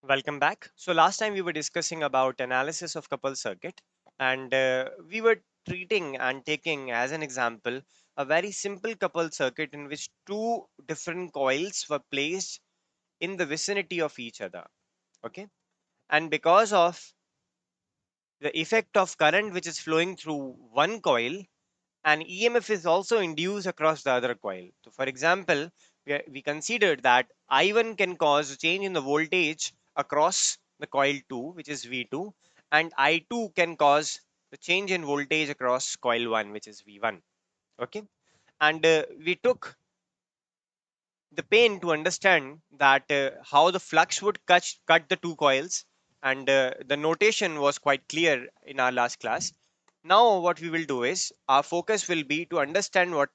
Welcome back. So last time we were discussing about analysis of coupled circuit, and we were treating and taking as an example a very simple coupled circuit in which two different coils were placed in the vicinity of each other. Okay, and because of the effect of current which is flowing through one coil, an EMF is also induced across the other coil. So, for example, we considered that I1 can cause a change in the voltage across the coil 2, which is V2, and I2 can cause the change in voltage across coil 1, which is V1. Okay, and we took the pain to understand that how the flux would cut the two coils, and the notation was quite clear in our last class. Now what we will do is our focus will be to understand what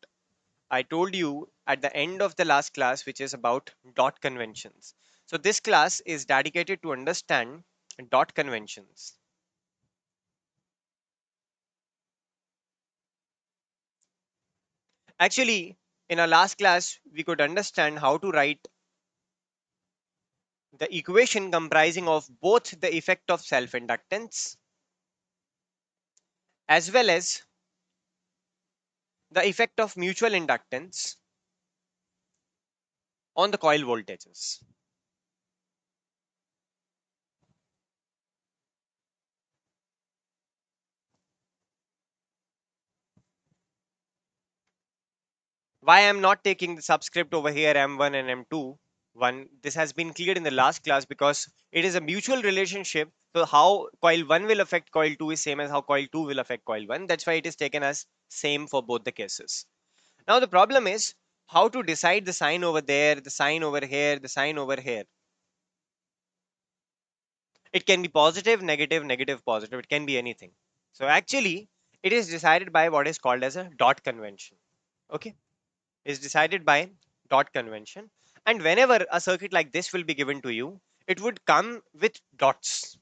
I told you at the end of the last class, which is about dot conventions. So this class is dedicated to understand dot conventions. Actually, in our last class, we could understand how to write the equation comprising of both the effect of self-inductance as well as the effect of mutual inductance on the coil voltages. Why I'm not taking the subscript over here M1 and M2 one, this has been cleared in the last class because it is a mutual relationship. So how coil 1 will affect coil 2 is same as how coil 2 will affect coil 1. That's why it is taken as same for both the cases. Now the problem is how to decide the sign over there, the sign over here, the sign over here. It can be positive, negative, negative, positive. It can be anything. So actually it is decided by what is called as a dot convention. Okay, is decided by dot convention, and whenever a circuit like this will be given to you, it would come with dots.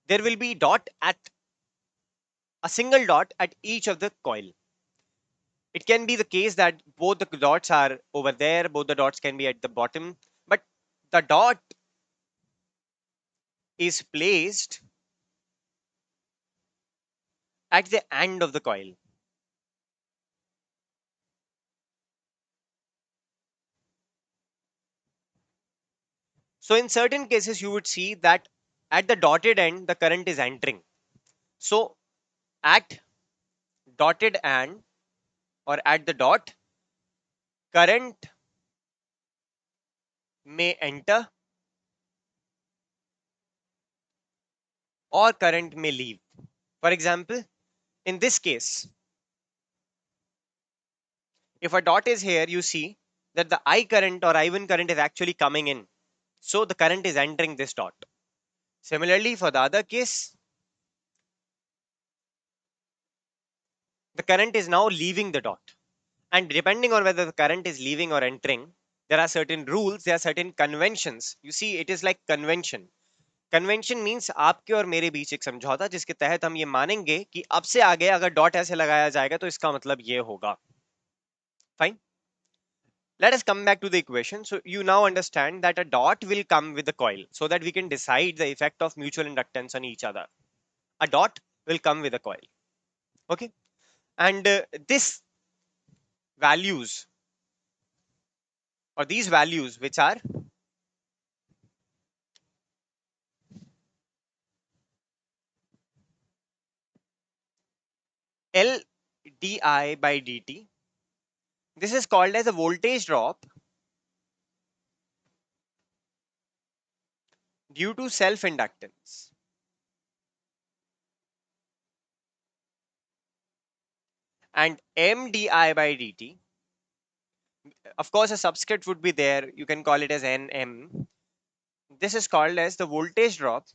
There will be dot at a single dot at each of the coil. It can be the case that both the dots are over there, both the dots can be at the bottom, but the dot is placed at the end of the coil. So in certain cases you would see that at the dotted end the current is entering. So at dotted end or at the dot, current may enter or current may leave. For example, in this case, if a dot is here, you see that the I current or I1 current is actually coming in. So the current is entering this dot. Similarly, for the other case, the current is now leaving the dot. And depending on whether the current is leaving or entering, there are certain rules, there are certain conventions. You see, it is like convention. Convention means आपके और मेरे बीच एक समझौता जिसके तहत हम ये मानेंगे कि अब से आगे अगर डॉट ऐसे लगाया जाएगा तो इसका मतलब ये होगा. Fine. Let us come back to the equation. So you now understand that a dot will come with the coil so that we can decide the effect of mutual inductance on each other. A dot will come with a coil. Okay. And this values or these values which are L di by dt. This is called as a voltage drop due to self inductance. And M di by dt, of course a subscript would be there, you can call it as nm. This is called as the voltage drop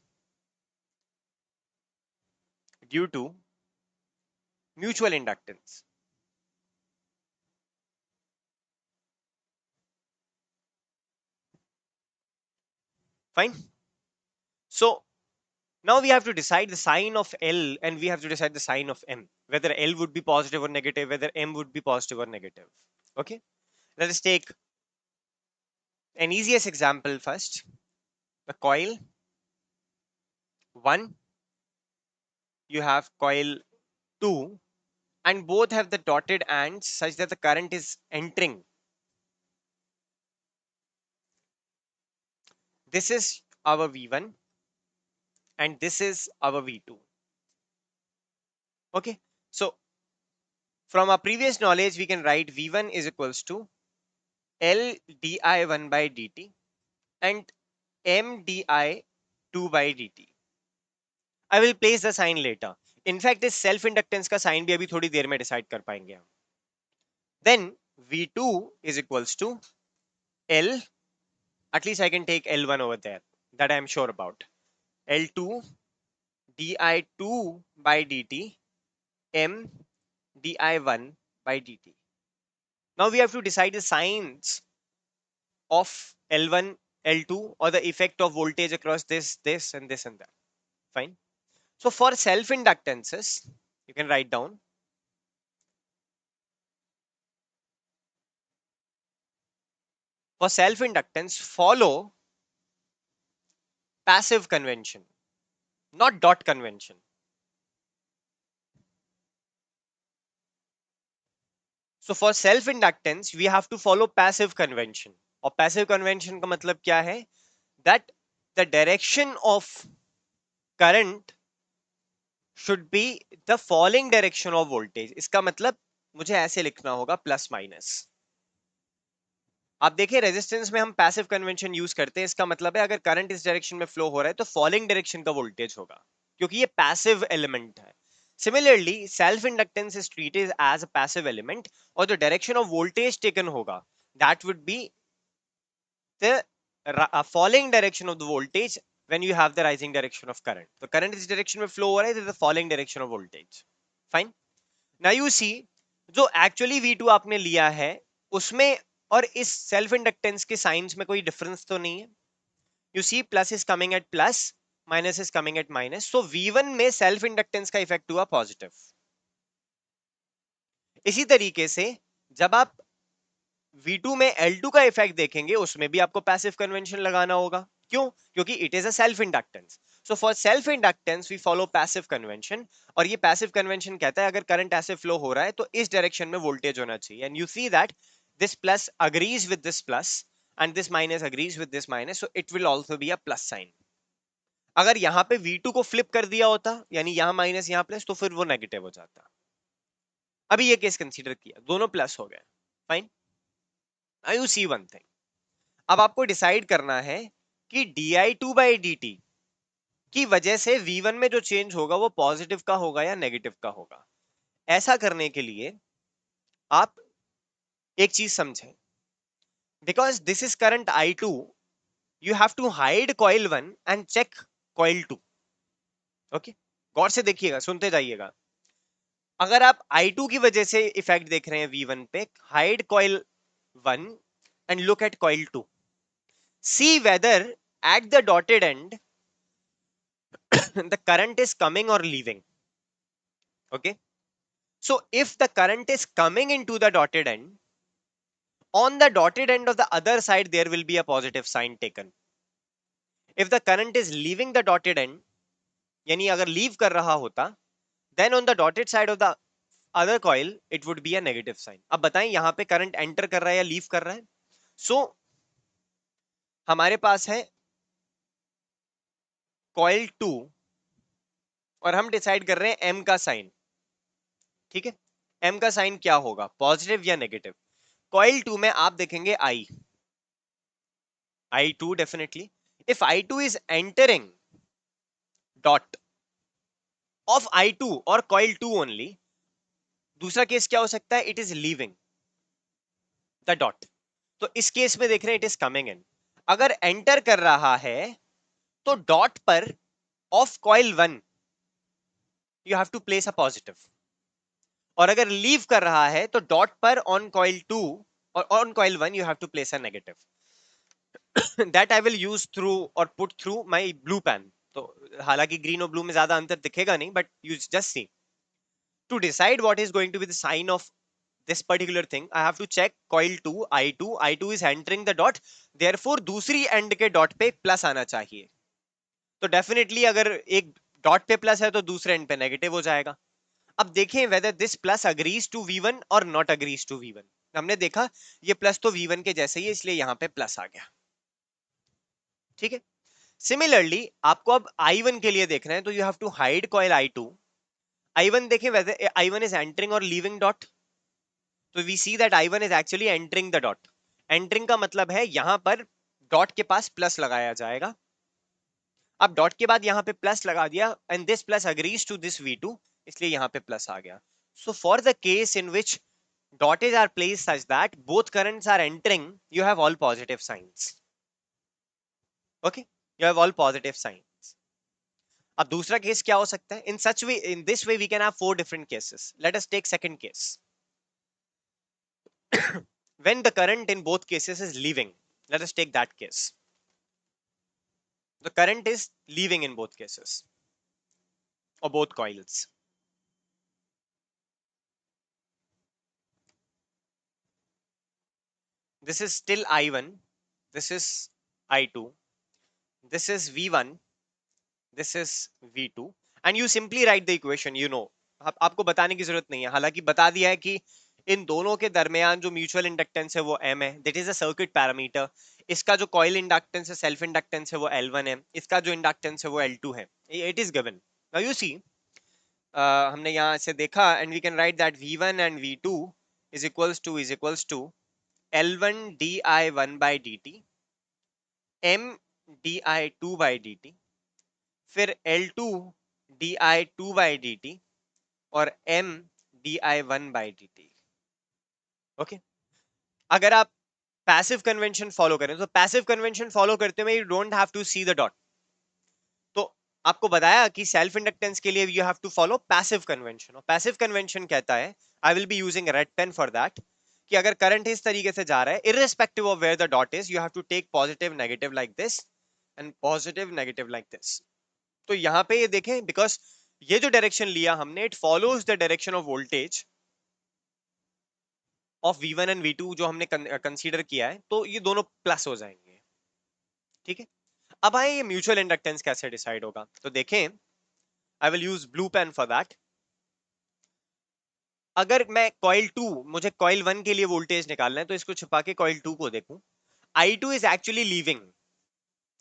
due to mutual inductance. Fine. So now we have to decide the sign of L and we have to decide the sign of M, whether L would be positive or negative, whether M would be positive or negative. Okay, let us take an easiest example first. a coil 1, you have coil 2, and both have the dotted ends such that the current is entering. This is our V1 and this is our V2. Okay, so from our previous knowledge, we can write V1 is equals to L di1 by dt and M di 2 by dt. I will place the sign later. In fact, इस self inductance का sign भी अभी थोड़ी देर में decide कर पाएंगे हम. Then V2 is equals to L, at least I can take L1 over there, that I am sure about. L2 di2 by dt M di1 by dt. Now we have to decide the signs of L1, L2, or the effect of voltage across this, this, and this and that. Fine. So for self-inductances, you can write down for self-inductance, follow passive convention, not dot convention. So for self-inductance, we have to follow passive convention. और passive convention का मतलब क्या है? That the direction of current should be the falling direction of voltage. इसका मतलब मुझे ऐसे लिखना होगा प्लस माइनस. आप देखिए रेजिस्टेंस में हम पैसिव कन्वेंशन यूज करते हैं. इसका मतलब है अगर करंट इस डायरेक्शन में फ्लो हो रहा है तो फॉलिंग डायरेक्शन का वोल्टेज होगा, क्योंकि ये पैसिव एलिमेंट है. Similarly, self inductance is treated as a passive element, or the direction of voltage taken होगा, that would be the falling direction of the voltage when you have the rising direction of current. तो current इस direction में flow हो रहा है, this is the falling direction of voltage. Fine. Now you see, जो actually V2 आपने लिया है उसमें और इस सेल्फ इंडक्टेंस के साइंस में कोई डिफरेंस तो नहीं है. You see plus is coming at plus, minus is coming at minus. So V1 में सेल्फ इंडक्टेंस का इफेक्ट हुआ पॉजिटिव. इसी तरीके से जब आप V2 में L2 का इफेक्ट देखेंगे उसमें भी आपको पैसिव कन्वेंशन लगाना होगा. क्यों? क्योंकि it is a self inductance. So for self inductance we follow passive convention, और ये पैसिव कन्वेंशन कहता है अगर करंट ऐसे फ्लो हो रहा है तो इस डायरेक्शन में वोल्टेज होना चाहिए. And you see that this plus agrees with this plus and this minus agrees with this minus, so it will also be a plus sign. अगर यहां पे V2 को फ्लिप कर दिया होता, यानी यहां माइनस यहां प्लस, तो फिर वो नेगेटिव हो जाता. अभी ये केस कंसीडर किया, दोनों प्लस हो गए. Fine. I you see one thing, अब आपको डिसाइड करना है कि di2 by dt की वजह से V1 में जो चेंज होगा वो पॉजिटिव का होगा या नेगेटिव का होगा. ऐसा करने के लिए आप एक चीज समझें. Because this is current I2, you have to hide coil 1 and check coil 2. Okay, गौर से देखिएगा, सुनते जाइएगा. अगर आप I2 की वजह से इफेक्ट देख रहे हैं V1 पे, hide coil 1 and look at coil 2. See whether at the dotted end the current is coming or leaving. Okay, so if the current is coming into the dotted end, on the dotted end of the other side there will be a positive sign taken. If the current is leaving the dotted end, यानी अगर leave कर रहा होता, then on the dotted side of the other coil it would be a negative sign. अब बताएं यहां पे current enter कर रहा है या लीव कर रहा है. सो हमारे पास है कॉइल 2 और हम डिसाइड कर रहे हैं एम का साइन. ठीक है, एम का साइन क्या होगा, पॉजिटिव या नेगेटिव. कॉइल 2 में आप देखेंगे I2 definitely. If I2 is entering dot of I2 और कॉइल 2 ओनली. दूसरा केस क्या हो सकता है, it is leaving the dot. तो इस केस में देख रहे हैं इट इज कमिंग इन. अगर एंटर कर रहा है तो डॉट पर of coil 1 you have to place a positive, और अगर लीव कर रहा है तो डॉट पर ऑन कॉइल 2 और on coil 1 you have to place a negative. That I will use through और put through my blue pen. तो हालांकि ग्रीन और ब्लू में ज्यादा अंतर दिखेगा नहीं, but you just see to decide what is going to be the sign of this particular thing, I have to check coil 2 I2 is entering the dot, therefore दूसरी end के dot पे plus आना चाहिए. तो definitely अगर एक dot पे plus है तो दूसरे एंड पे नेगेटिव हो जाएगा. अब देखें whether this plus agrees to V1 और नॉट अग्रीज टू V1. हमने देखा ये प्लस तो V1 के जैसे ही है, इसलिए यहां पे प्लस आ गया. ठीक है. सिमिलरली आपको अब I1 के लिए देखना है, तो you have to hide coil I2. I1 देखें वेदर I1 इज एंटरिंग और लीविंग डॉट. तो we see that I1 is actually entering the dot. Entering का मतलब है यहां पर डॉट के पास प्लस लगाया जाएगा. अब डॉट के बाद यहां पे प्लस लगा दिया and this plus agrees to this V2, इसलिए यहां पे प्लस आ गया. So for the case in which dotted are placed such that both currents are entering, you have all positive signs. Okay, you have all positive signs. अब दूसरा case क्या हो सकता है? In this way we can have 4 different cases. Let us take second case. When the current in both cases is leaving, let us take that case. The current is leaving in both cases or both coils. This is still I1, this is I2, this is V1, this is V2, and you simply write the equation. आपको बताने की जरूरत नहीं है, हालांकि बता दिया है कि इन दोनों के दरमियान जो म्यूचुअल इंडक्टेंस है वो M है, that is a circuit parameter. इसका जो कॉइल इंडक्टेंस है, सेल्फ इंडक्टेंस है, वो L1 है. इसका जो इंडक्टेंस है वो L2 है. It is given. Now you see, हमने यहाँ से देखा and we can write that V1 and V2 is equals to L1 di1 by dt, M di2 by dt, फिर L2 di2 by dt और M di1 by dt. Okay. अगर आप passive convention follow करें, तो passive convention follow करते हुए you don't have to see the dot. तो आपको बताया कि सेल्फ इंडक्टेंस के लिए you have to follow passive convention, और पैसिव कन्वेंशन कहता है, I will be using red pen for that, कि अगर करंट इस तरीके से जा रहा है, irrespective of where the dot is, you have to take positive negative like this and positive negative like this. तो यहां पे ये देखें, बिकॉज ये जो डायरेक्शन लिया हमने, it follows the direction of voltage of V1 and V2 जो हमने कंसीडर किया है, तो ये दोनों प्लस हो जाएंगे. ठीक है. अब आए ये म्यूचुअल इंडक्टेंस कैसे डिसाइड होगा, तो देखें, I will use blue pen for that. अगर मैं कॉइल 2, मुझे कॉइल 1 के लिए वोल्टेज निकालना है, तो इसको छुपा के कॉइल 2 को देखूं. I2 is actually leaving,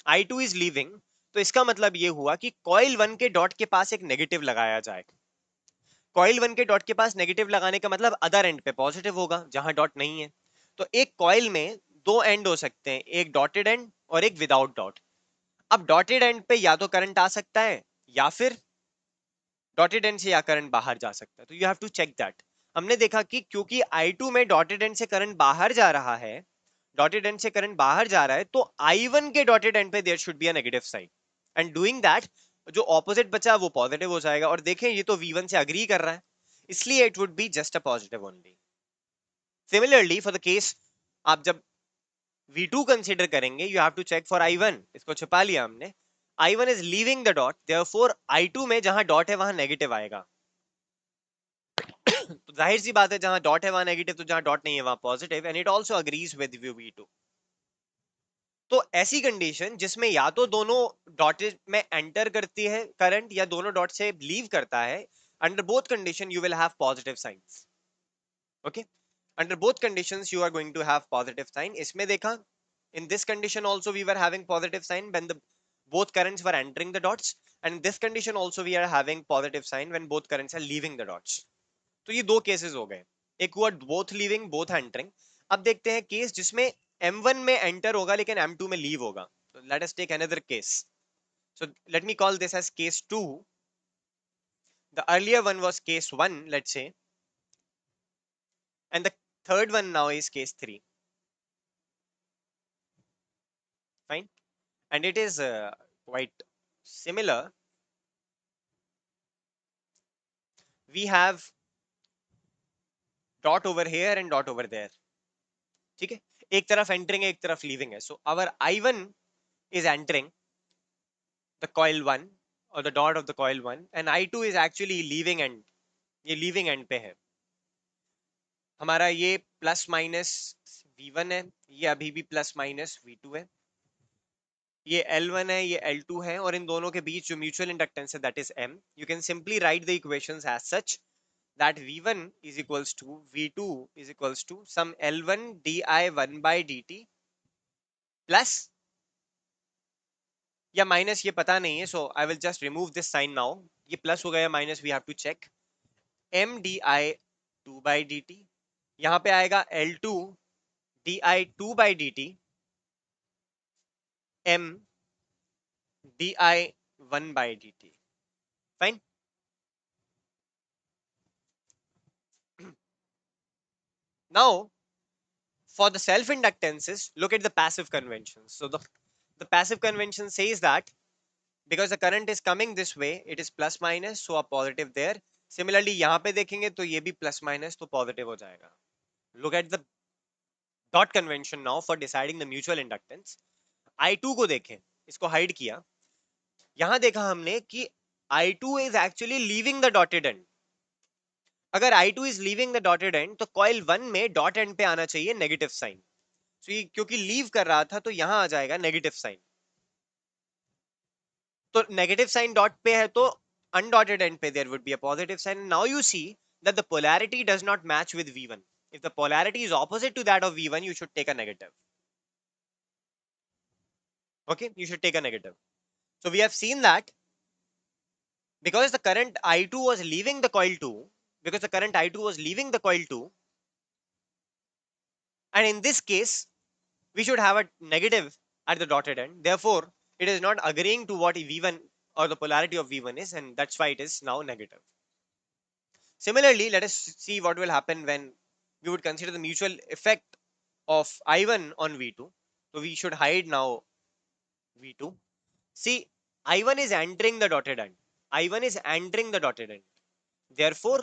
I2 is leaving. तो इसका मतलब ये हुआ कि कॉइल 1 के डॉट के पास एक नेगेटिव लगाया जाए. कॉइल 1 के डॉट के पास नेगेटिव लगाने का मतलब अदर एंड पे पॉजिटिव होगा जहां डॉट नहीं है. तो एक कॉइल में दो एंड हो सकते हैं, एक डॉटेड एंड और एक विदाउट डॉट. अब डॉटेड एंड पे या तो करंट आ सकता है, या फिर डॉटेड एंड से या करंट बाहर जा सकता है. तो you have to check that. हमने देखा कि क्योंकि I2 में डॉटेड एंड से करंट बाहर जा रहा है, डॉटेड एंड से करंट बाहर जा रहा है, तो I1 के डॉटेड एंड पे there should be a negative sign, and doing that जो ऑपोजिट बचा वो पॉजिटिव हो जाएगा. और देखें, ये तो V1 से अग्री कर रहा है, इसलिए it would be just a positive only. Similarly for the case, आप जब V2 कंसीडर करेंगे, you have to check for I1. इसको छुपा लिया हमने. I1 is leaving the dot, therefore I2 में जहां डॉट है वहां नेगेटिव आएगा. तो जाहिर सी बात है, जहां डॉट है वहां नेगेटिव, तो जहां डॉट नहीं है वहां positive, and it also agrees with V2. तो ऐसी कंडीशन जिसमें या तो दोनों डॉट में एंटर करती है करंट, या दोनों डॉट से लीव करता है, under both condition you will have positive signs. Okay. Under both conditions you are going to have positive sign. इसमें देखा, in this condition also we were having positive sign when the both currents were entering the dots, and in this condition also we are having positive sign when both currents are leaving the dots. तो ये दो cases हो गए, एक हुआ both leaving both entering. अब देखते हैं केस जिसमें M1 में एंटर होगा लेकिन M2 में लीव होगा. तो let us take another case. So let me call this as case 2. The earlier one was case 1, let's say, and the third one now is case 3. Fine. And it is quite similar. We have dot over here and dot over there. ठीक है. एक तरफ entering है, एक तरफ leaving है. So our I1 is entering the coil 1 or the dot of the coil 1, and I2 is actually leaving end. ये leaving end पे है. हमारा ये प्लस माइनस V1 है, ये अभी भी प्लस माइनस V2 है, ये L1 है, ये L2 है, और इन दोनों के बीच जो म्यूचुअल इंडक्टेंस है that is M. You can simply write the equations as such that V1 is equals to V2 is equals to some L1 di1 by dt plus या माइनस ये पता नहीं है, so I will just remove this sign now. ये plus हो गया minus, we have to check. M di2 by dt, यहाँ पे आएगा L2 di2 by dt M di1 by dt. Fine. Now for the self inductances, look at the passive convention. So the passive convention says that because the current is coming this way, it is plus minus, so a positive there. Similarly यहाँ पे देखेंगे तो ये भी plus minus, तो positive हो जाएगा. Look at the dot convention now for deciding the mutual inductance. I2 को देखें, इसको hide किया. यहाँ देखा हमने कि I2 is actually leaving the dotted end. अगर I2 is leaving the dotted end, तो coil 1 में dot end पे आना चाहिए negative sign. So ये क्योंकि leave कर रहा था, तो यहाँ आ जाएगा negative sign. तो नेगेटिव साइन डॉट पे है, तो अनडॉटेड एंड पे there would be a positive sign. Now you see that the polarity does not match with V1. If the polarity is opposite to that of V1, you should take a negative. Okay, you should take a negative. So we have seen that because the current I2 was leaving the coil 2, because the current I2 was leaving the coil 2, and in this case we should have a negative at the dotted end. Therefore it is not agreeing to what V1 or the polarity of V1 is, and that's why it is now negative. Similarly, let us see what will happen when we would consider the mutual effect of I1 on V2. So we should hide now V2. See, I1 is entering the dotted end. I1 is entering the dotted end. Therefore,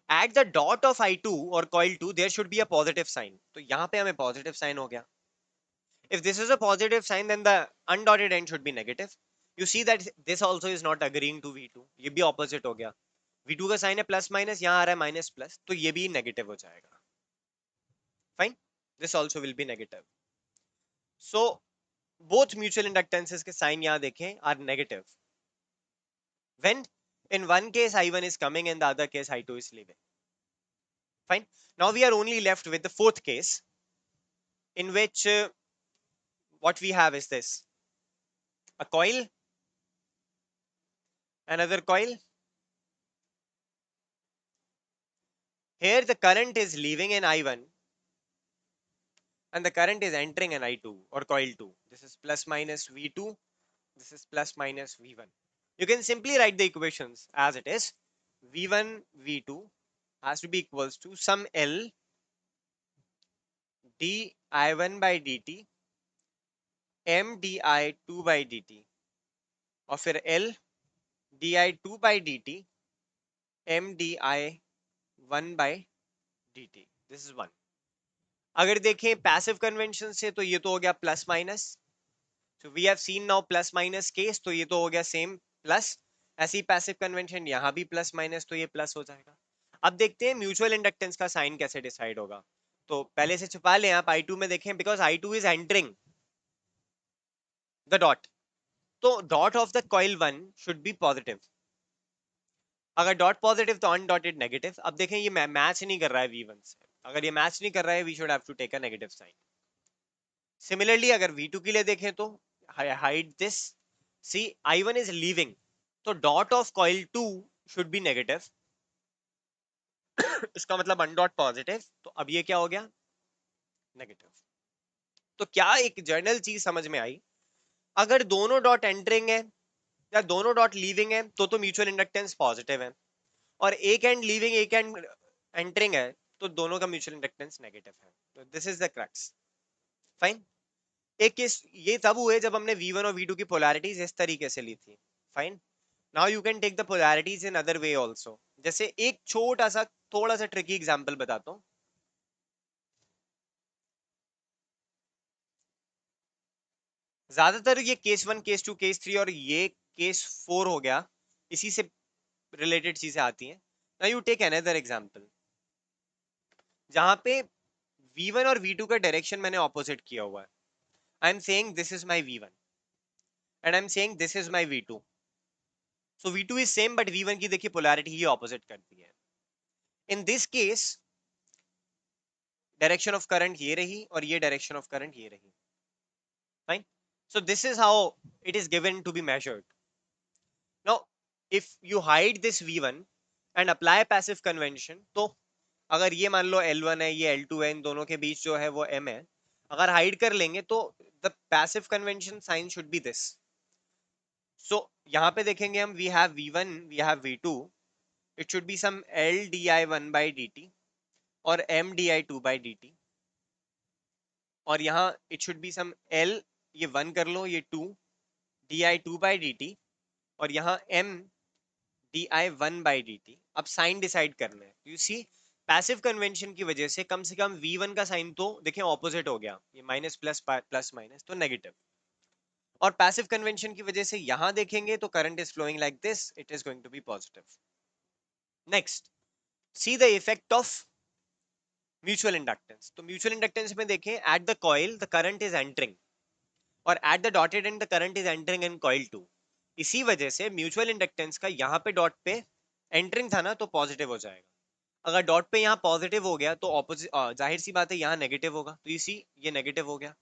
at the dot of I2 or coil 2, there should be a positive sign. So यहाँ पे हमें positive sign हो गया. If this is a positive sign, then the undotted end should be negative. You see that this also is not agreeing to V2. ये भी opposite हो गया. V2 का साइन है प्लस माइनस, यहाँ आ रहा है माइनस प्लस, तो ये भी नेगेटिव हो जाएगा. Fine. This also will be negative. So both mutual inductances के साइन यहाँ देखें are negative. When in one case I1 is coming and the other case I2 is leaving. Fine. Now we are only left with the fourth case, in which what we have is this: a coil, another coil. Here the current is leaving in I1 and the current is entering in I2 or coil 2. This is plus minus V2. This is plus minus V1. You can simply write the equations as it is. V1, V2 has to be equals to some L di1 by dt M di2 by dt, और फिर L di2 by dt M di1 by dt. This is one. अगर देखें passive convention से, तो ये तो हो गया plus minus. So we have seen now plus minus case, तो ये तो हो गया सेम प्लस. ऐसी पैसिव कन्वेंशन यहाँ भी प्लस माइनस, तो ये प्लस हो जाएगा. अब देखते हैं म्यूचुअल इंडक्टेंस का साइन कैसे डिसाइड होगा. तो पहले से छुपा लें आप I2 में देखें, because I2 is entering the dot, तो dot of the coil 1 should be positive. अगर डॉट पॉजिटिव तो अनडॉटेड नेगेटिव. अब देखें ये मैच नहीं कर रहा है V1 से. अगर ये मैच नहीं कर रहा है, we should have to take a negative sign. Similarly अगर V2 के लिए देखें तो hide this. See I1 is leaving, तो dot of coil 2 should be negative. इसका मतलब अनडॉट पॉजिटिव, तो अब ये क्या हो गया, नेगेटिव. तो क्या एक जनरल चीज समझ में आई, अगर दोनों डॉट एंटरिंग है या दोनों डॉट लीविंग है, तो म्यूचुअल इंडक्टेंस पॉजिटिव है, और एक एंड लीविंग एक एंड एंटरिंग है, तो दोनों का म्यूचुअल इंडक्टेंस नेगेटिव है. तो this is the crux. Fine. एक केस ये तब हुए जब हमने V1 और V2 की पोलैरिटीज इस तरीके से ली थी. Fine. Now you can take the polarities in other way also. जैसे एक छोटा सा थोड़ा सा ट्रिकी एग्जांपल बताता हूं. ज्यादातर ये केस 1, केस 2, केस 3 और ये केस 4 हो गया, इसी से रिलेटेड चीजें आती हैं. Now you take another example. जहां पे V1 और V2 का डायरेक्शन मैंने ऑपोजिट किया हुआ है. I am saying this is my V1 and I am saying this is my V2. So V2 is same but V1 की देखिए पोलैरिटी ही ऑपोजिट कर दी है. In this case direction of current ये रही और ये डायरेक्शन ऑफ करंट ये रही. Fine. So this is how it is given to be measured. Now, if you hide this V1 and apply passive convention, तो अगर ये मान लो L1 है, ये L2 है, इन दोनों के बीच जो है वो M है, अगर हाइड कर लेंगे तो the passive convention sign should be this. So यहाँ पे देखेंगे हम, we have V1, we have V2, it should be some L di1 by dt और M di2 by dt, और यहाँ it should be some L, ये 1 कर लो, ये 2 di2 by dt और यहाँ M di1/dt. अब साइन डिसाइड करना है. यू सी, पैसिव कन्वेंशन की वजह से कम v1 का साइन तो देखें ऑपोजिट हो गया, ये माइनस प्लस प्लस माइनस तो नेगेटिव. और पैसिव कन्वेंशन की वजह से यहां देखेंगे तो current is flowing like this, it is going to be positive. Next, see the effect of mutual inductance. तो म्यूचुअल इंडक्टेंस में देखें, at the coil the current is entering और at the dotted end the current is entering in coil 2. इसी वजह से mutual inductance का यहाँ पे डॉट पे एंटरिंग था ना, तो पॉजिटिव हो जाएगा. अगर डॉट पे यहाँ पॉजिटिव हो गया तो ऑपोजिट, जाहिर सी बात है यहाँ नेगेटिव होगा, तो इसी ये नेगेटिव हो गया.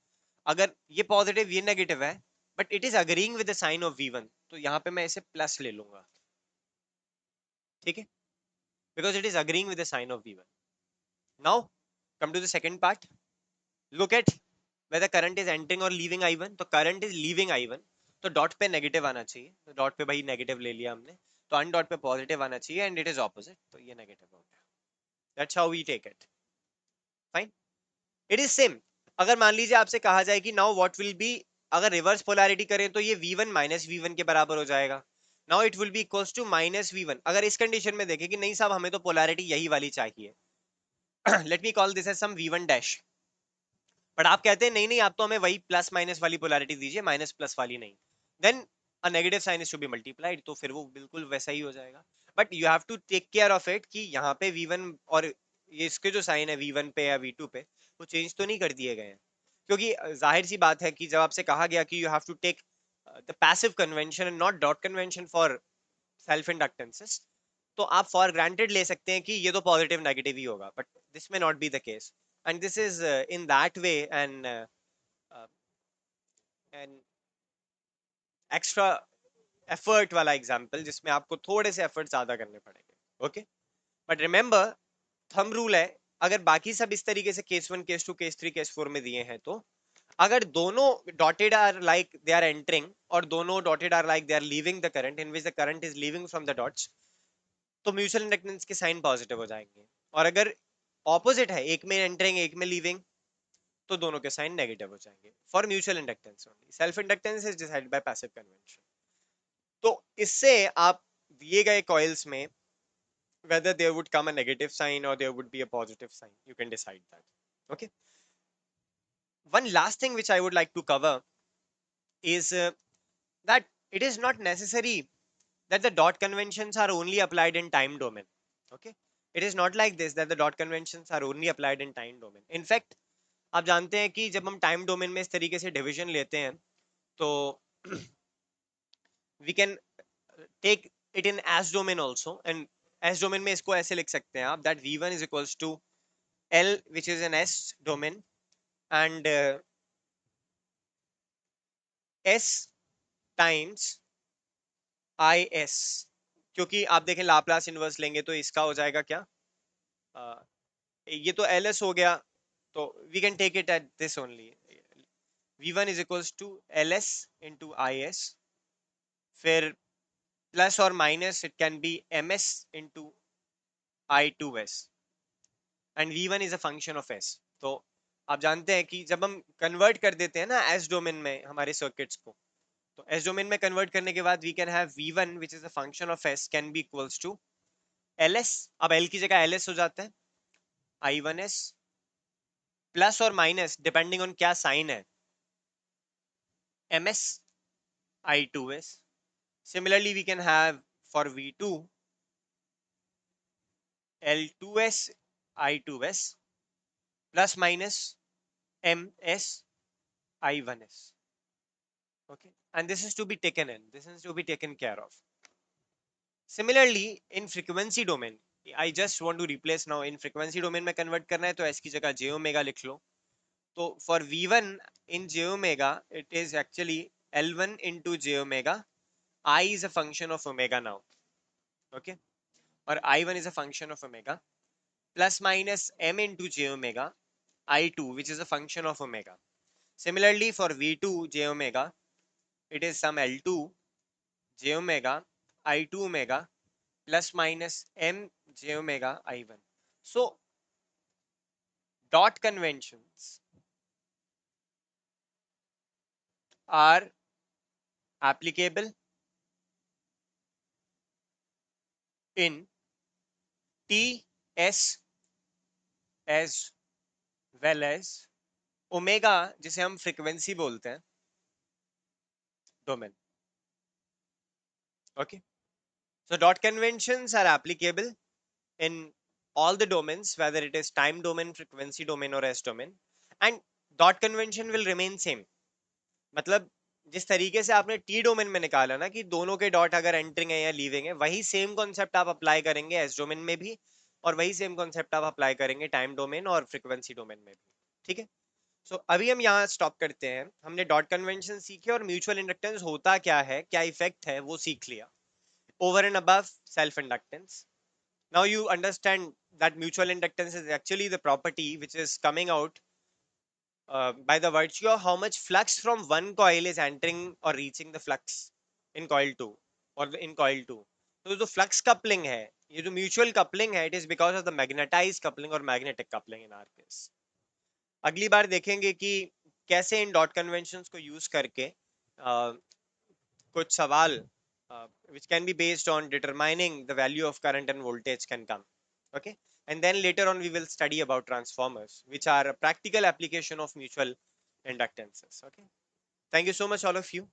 अगर ये पॉजिटिव ये नेगेटिव है but it is agreeing with the sign of V1, तो यहाँ पे मैं इसे प्लस ले लूंगा. ठीक है, because it is agreeing with the sign of V1. Now come to the second part. Look at whether current is entering or leaving I1. तो current is leaving I1, तो डॉट पे नेगेटिव आना चाहिए, तो डॉट पे भाई negative ले लिया हमने, तो अन डॉट पे पॉजिटिव आना चाहिए एंड इट इज ऑपोजिट, तो ये नेगेटिव हो गया. That's how we take it. Fine. It is same. अगर मान लीजिए आपसे कहा जाए कि नाउ व्हाट विल बी, अगर रिवर्स पोलैरिटी करें तो ये V1 माइनस V1 के बराबर हो जाएगा. Now it will be equals to minus V1. अगर इस कंडीशन में देखें कि नहीं साहब हमें तो पोलैरिटी यही वाली चाहिए, let me call this as some V1 dash, but आप कहते हैं नहीं नहीं आप तो हमें वही प्लस माइनस वाली पोलैरिटी दीजिए, माइनस प्लस वाली नहीं, then a negative sign is to be multiplied, तो फिर वो बिल्कुल वैसा ही हो जाएगा. But you have to take care of it कि यहाँ पे V1 और ये इसके जो साइन है V1 पे या V2 पे, वो चेंज तो नहीं कर दिए गए हैं. क्योंकि जाहिर सी बात है कि जब आपसे कहा गया कि you have to take the passive convention and not dot convention for self inductances, तो आप फॉर ग्रांटेड ले सकते हैं कि ये तो पॉजिटिव नेगेटिव ही होगा, बट दिस में not be the case. And this is in that way an extra effort वाला एग्जांपल जिसमें आपको थोड़े से एफर्ट ज्यादा करने पड़ेंगे. Okay, but remember thumb rule है, अगर बाकी सब इस तरीके से केस 1 केस 2 केस 3 केस 4 में दिए हैं, तो अगर दोनों dotted are like they are entering और दोनों dotted are like they are leaving the current in which the current is leaving from the dots, तो म्यूचुअल इंडक्टेंस के साइन पॉजिटिव हो जाएंगे. और अगर ऑपोजिट है, एक में एंटरिंग एक में लीविंग, तो दोनों के साइन नेगेटिव हो जाएंगे for mutual inductance only. Self inductance is decided by passive convention. तो इससे आप दिए गए कॉइल्स में whether there would come a negative sign or there would be a positive sign, you can decide that. Okay, one last thing which I would like to cover is that it is not necessary that the dot conventions are only applied in time domain. Okay, it is not like this that the dot conventions are only applied in time domain. In fact, आप जानते हैं कि जब हम time domain में इस तरीके से डिवीजन लेते हैं तो we can take it in S domain also. And S domain में इसको ऐसे लिख सकते हैं आप that v1 is equals to L which is an S domain and S times is. क्योंकि आप देखें लाप्लास इनवर्स लेंगे तो इसका हो जाएगा क्या, uh, ये तो ls हो गया, तो we can take it at this only. v1 is equals to ls into is, फिर प्लस और minus it can be ms into i2s and v1 is a function of s. तो आप जानते हैं कि जब हम कन्वर्ट कर देते हैं ना s डोमेन में हमारे सर्किट्स को, तो s डोमेन में कन्वर्ट करने के बाद we can have v1 which is a function of s can be equals to ls. अब l की जगह ls हो जाता है, i1s प्लस और माइनस डिपेंडिंग ऑन क्या साइन है ms i2s. Similarly we can have for v2 l2s i2s plus minus ms I1s. Okay, and this is to be taken in, this is to be taken care of. Similarly, in frequency domain, I just want to replace now in frequency domain में convert करना है तो s की जगह j omega लिख लो. तो for v1 in j omega it is actually l1 into j omega. I is a function of omega now. Okay, or I1 is a function of omega plus minus m into j omega I2 which is a function of omega. Similarly for v2 j omega it is some l2 j omega I2 omega plus minus m j omega I1. So dot conventions are applicable in T S as well as omega जिसे हम frequency बोलते हैं domain. Okay, so dot conventions are applicable in all the domains whether it is time domain, frequency domain or s domain, and dot convention will remain same. मतलब जिस तरीके से आपने T domain में निकाला ना कि दोनों के डॉट अगर एंटरिंग है या लीविंग है, वही सेम कॉन्सेप्ट आप अप्लाई करेंगे एस डोमेन में भी, और वही सेम कॉन्सेप्ट आप अप्लाई करेंगे टाइम डोमेन और फ्रीक्वेंसी डोमेन में भी. ठीक है, सो अभी हम यहाँ स्टॉप करते हैं. हमने डॉट कन्वेंशन सीखे और म्यूचुअल इंडक्टेंस होता क्या है, क्या इफेक्ट है, वो सीख लिया. Over and above self inductance, now you understand that mutual inductance is actually the property which is coming out by the virtue of how much flux from one coil is entering or reaching the flux in coil 2 or in coil 2. तो जो flux coupling है, ये जो mutual coupling है, it is because of the magnetized coupling or magnetic coupling in our case. अगली बार देखेंगे कि कैसे इन डॉट कन्वेंशंस को यूज करके कुछ सवाल which can be based on determining the value of current and voltage can come. Okay, and then later on we will study about transformers which are a practical application of mutual inductances. Okay, thank you so much all of you.